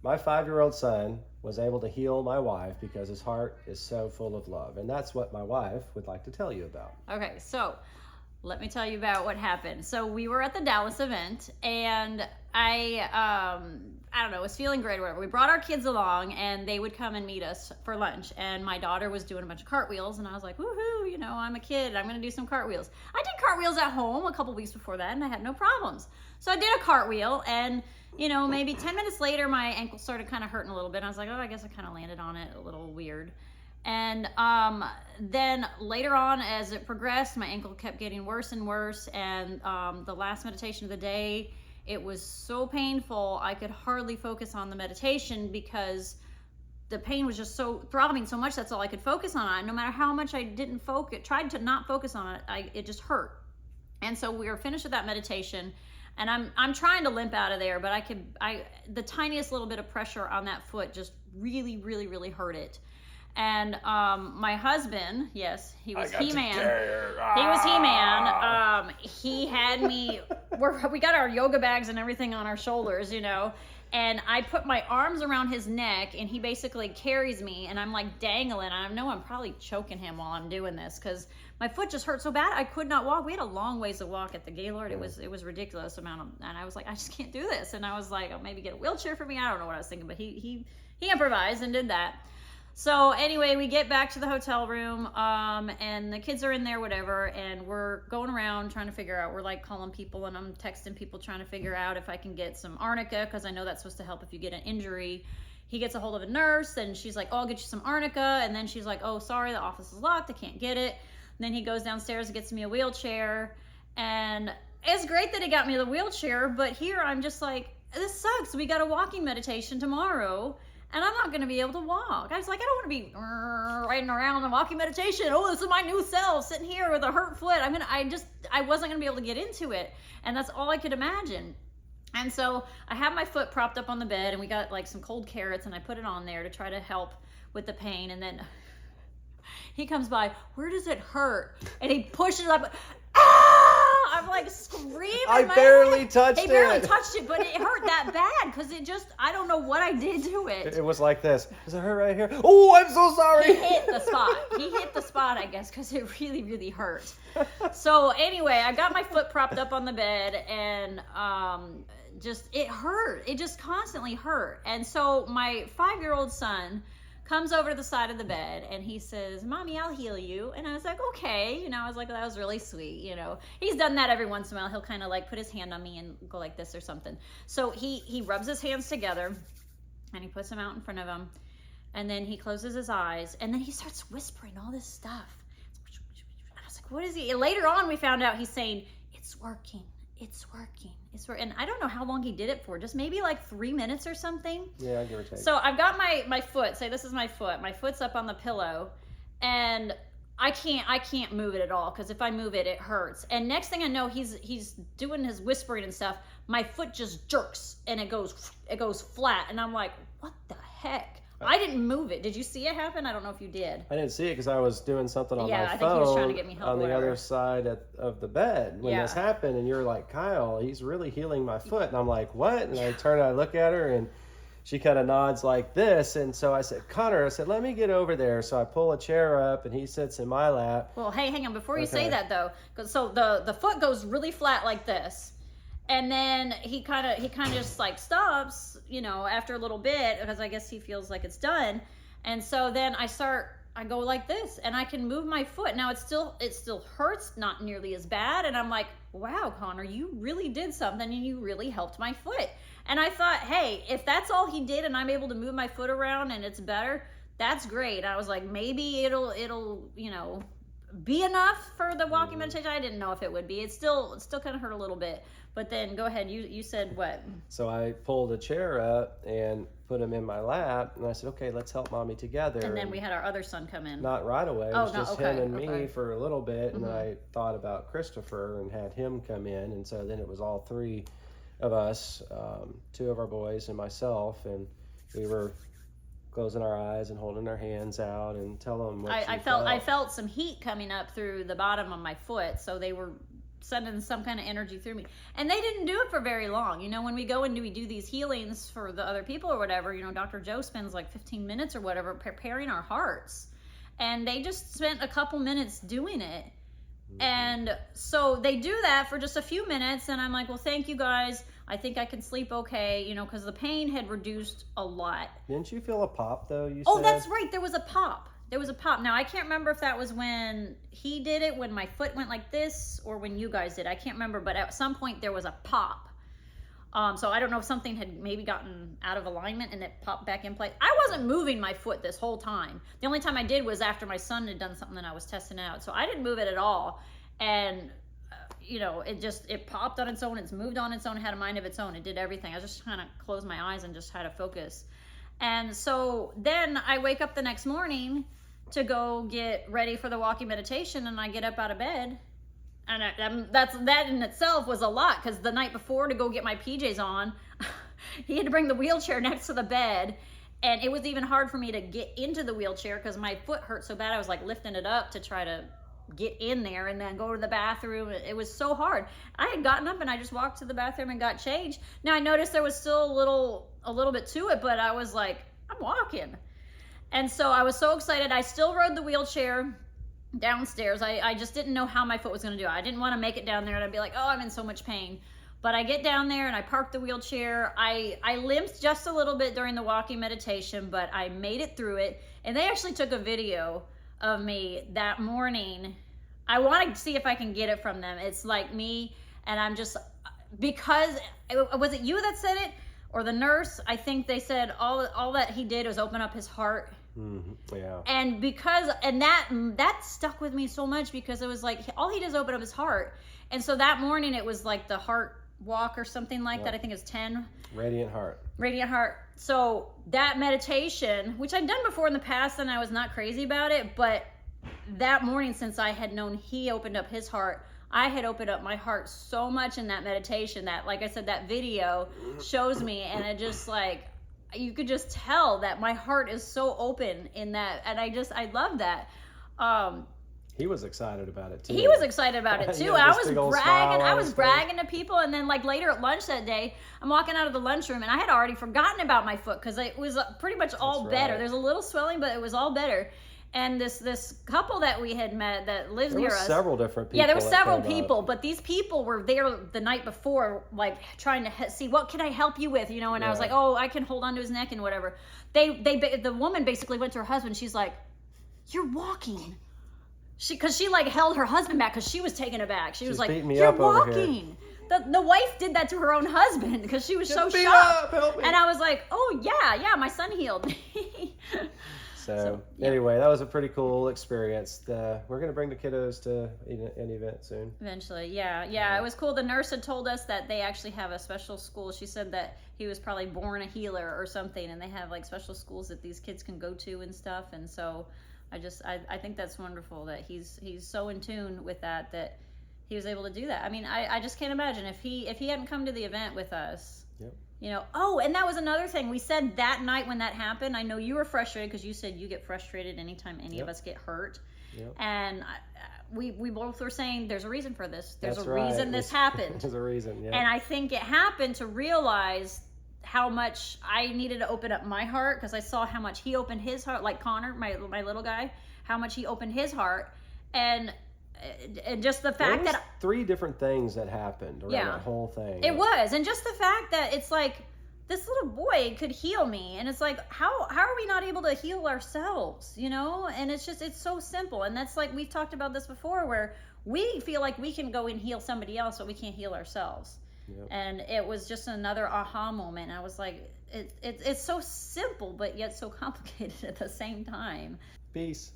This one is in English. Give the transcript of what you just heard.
my 5-year-old son was able to heal my wife because his heart is so full of love. And that's what my wife would like to tell you about. Okay, so let me tell you about what happened. So we were at the Dallas event, and I don't know, was feeling great or whatever. We brought our kids along, and they would come and meet us for lunch. And my daughter was doing a bunch of cartwheels, and I was like, woohoo, you know, I'm a kid. I'm going to do some cartwheels. I did cartwheels at home a couple weeks before that, and I had no problems. So I did a cartwheel, and, you know, maybe 10 minutes later, my ankle started kind of hurting a little bit. And I was like, oh, I guess I kind of landed on it a little weird. And then later on, as it progressed, my ankle kept getting worse and worse. And the last meditation of the day, it was so painful, I could hardly focus on the meditation because the pain was just so throbbing so much. That's all I could focus on. No matter how much I didn't focus, tried to not focus on it, it just hurt. And so we were finished with that meditation, and I'm trying to limp out of there, but the tiniest little bit of pressure on that foot just really, really, really hurt it. And my husband, yes, he was He-Man. He was He-Man. He had me, we got our yoga bags and everything on our shoulders, you know, and I put my arms around his neck, and he basically carries me, and I'm like dangling. I know I'm probably choking him while I'm doing this because my foot just hurt so bad I could not walk. We had a long ways to walk at the Gaylord. It was ridiculous amount of, and I was like, I just can't do this. And I was like, oh, maybe get a wheelchair for me. I don't know what I was thinking, but he improvised and did that. So anyway, we get back to the hotel room, and the kids are in there, whatever, and we're going around trying to figure out, we're like calling people, and I'm texting people trying to figure out if I can get some arnica, because I know that's supposed to help if you get an injury. He gets a hold of a nurse, and she's like, oh, I'll get you some arnica, and then she's like, oh, sorry, the office is locked, I can't get it. And then he goes downstairs and gets me a wheelchair, and it's great that he got me the wheelchair, but here I'm just like, this sucks, we got a walking meditation tomorrow, and I'm not going to be able to walk. I was like, I don't want to be riding around and walking meditation. Oh, this is my new self sitting here with a hurt foot. I wasn't going to be able to get into it. And that's all I could imagine. And so I have my foot propped up on the bed, and we got like some cold carrots, and I put it on there to try to help with the pain. And then he comes by, where does it hurt? And he pushes up. I'm like screaming. I barely touched it. He barely touched it, but it hurt that bad because I don't know what I did to it. It was like this. Does it hurt right here? Oh, I'm so sorry. He hit the spot, I guess, because it really, really hurt. So anyway, I got my foot propped up on the bed, and it hurt. It just constantly hurt. And so my 5-year-old son comes over to the side of the bed, and he says, Mommy, I'll heal you. And I was like, okay. You know, I was like, that was really sweet. You know, he's done that every once in a while. He'll kind of like put his hand on me and go like this or something. So he rubs his hands together, and he puts them out in front of him. And then he closes his eyes, and then he starts whispering all this stuff. I was like, what is he? And later on, we found out he's saying, it's working. It's working. And I don't know how long he did it for, just maybe like 3 minutes or something. Yeah, give or take. So I've got my foot, say this is my foot. My foot's up on the pillow, and I can't move it at all, because if I move it, it hurts. And next thing I know, he's doing his whispering and stuff. My foot just jerks, and it goes flat, and I'm like, what the heck? I didn't move it. Did you see it happen? I don't know if you did. I didn't see it because I was doing something on my phone. I think he was trying to get me help on the other side of the bed when this happened, and you're like, Kyle, he's really healing my foot. And I'm like, what? And I turn and I look at her, and she kind of nods like this. And so I said, Connor, I said, let me get over there. So I pull a chair up, and he sits in my lap. Well, hey, hang on. Before you say that, though, so the foot goes really flat like this. And then he kind of just like stops, you know, after a little bit, because I guess he feels like it's done. And so then I go like this, and I can move my foot. Now it still hurts, not nearly as bad. And I'm like, wow, Connor, you really did something, and you really helped my foot. And I thought, hey, if that's all he did, and I'm able to move my foot around and it's better, that's great. I was like, maybe it'll, you know, be enough for the walking meditation. I didn't know if it would be. It still kind of hurt a little bit. But then go ahead. You said what? So I pulled a chair up and put him in my lap, and I said, okay, let's help Mommy together. And then we had our other son come in. Not right away. It was just him and me for a little bit. And I thought about Christopher and had him come in. And so then it was all 3 of us, 2 of our boys and myself. And we were closing our eyes and holding our hands out and telling them what I felt some heat coming up through the bottom of my foot. So they were sending some kind of energy through me. And they didn't do it for very long. You know, when we go and we do these healings for the other people or whatever, you know, Dr. Joe spends like 15 minutes or whatever preparing our hearts. And they just spent a couple minutes doing it. And so they do that for just a few minutes, and I'm like, well, thank you guys. I think I can sleep okay, you know, because the pain had reduced a lot. Didn't you feel a pop, though, you Oh, said? that's right. There was a pop. There was a pop. Now, I can't remember if that was when he did it, when my foot went like this, or when you guys did. I can't remember, but at some point there was a pop. So I don't know if something had maybe gotten out of alignment and it popped back in place. I wasn't moving my foot this whole time. The only time I did was after my son had done something that I was testing out. So I didn't move it at all. And, you know, it popped on its own. It's moved on its own. It had a mind of its own. It did everything. I just kind of closed my eyes and just had to focus. And so then I wake up the next morning to go get ready for the walking meditation, and I get up out of bed. And that in itself was a lot, because the night before, to go get my PJs on, he had to bring the wheelchair next to the bed, and it was even hard for me to get into the wheelchair because my foot hurt so bad. I was like lifting it up to try to get in there and then go to the bathroom. It was so hard. I had gotten up and I just walked to the bathroom and got changed. Now I noticed there was still a little bit to it, but I was like, I'm walking. And so I was so excited. I still rode the wheelchair downstairs. I just didn't know how my foot was going to do. I didn't want to make it down there and I'd be like, oh, I'm in so much pain. But I get down there and I park the wheelchair. I limped just a little bit during the walking meditation, but I made it through it. And they actually took a video of me that morning. I want to see if I can get it from them. It's like me, and I'm just, because, was it you that said it? Or the nurse? I think they said all that he did was open up his heart. Mm-hmm. Yeah. And that stuck with me so much, because it was like all he did is open up his heart. And so that morning it was like the heart walk or something like that. I think it's 10. Radiant heart. So that meditation, which I'd done before in the past and I was not crazy about it, but that morning, since I had known he opened up his heart, I had opened up my heart so much in that meditation that, like I said, that video shows me, and it just like, you could just tell that my heart is so open in that, and I love that. He was excited about it too. He was excited about it too. Yeah, I was bragging. bragging to people, and then like later at lunch that day, I'm walking out of the lunchroom, and I had already forgotten about my foot because it was pretty much all better. Right. There's a little swelling, but it was all better. And this couple that we had met that lives near us. Several different people. Yeah, there were several people, but these people were there the night before, like trying to see what can I help you with, you know. And I was like, oh, I can hold onto his neck and whatever. The woman basically went to her husband. She's like, "You're walking." Because she like held her husband back because she was taken aback. She was like, "You're walking." The wife did that to her own husband because she was so shocked. Help me. And I was like, "Oh yeah, my son healed me." So anyway, that was a pretty cool experience. We're going to bring the kiddos to an event soon. Eventually, yeah. It was cool. The nurse had told us that they actually have a special school. She said that he was probably born a healer or something, and they have like special schools that these kids can go to and stuff. And so I think that's wonderful that he's so in tune with that he was able to do that. I mean, I just can't imagine if he hadn't come to the event with us. Yep. You know, oh, and that was another thing. We said that night when that happened, I know you were frustrated because you said you get frustrated anytime any of us get hurt. Yep. And we both were saying there's a reason for this. There's That's a right. reason this happened. There's a reason, yeah. And I think it happened to realize how much I needed to open up my heart, because I saw how much he opened his heart, like Connor, my little guy, how much he opened his heart. And just the fact that 3 different things that happened around that whole thing. It was, and just the fact that it's like this little boy could heal me, and it's like how are we not able to heal ourselves, you know? And it's so simple. And that's like, we've talked about this before, where we feel like we can go and heal somebody else, but we can't heal ourselves. Yep. And it was just another aha moment. I was like, it's so simple but yet so complicated at the same time. Peace.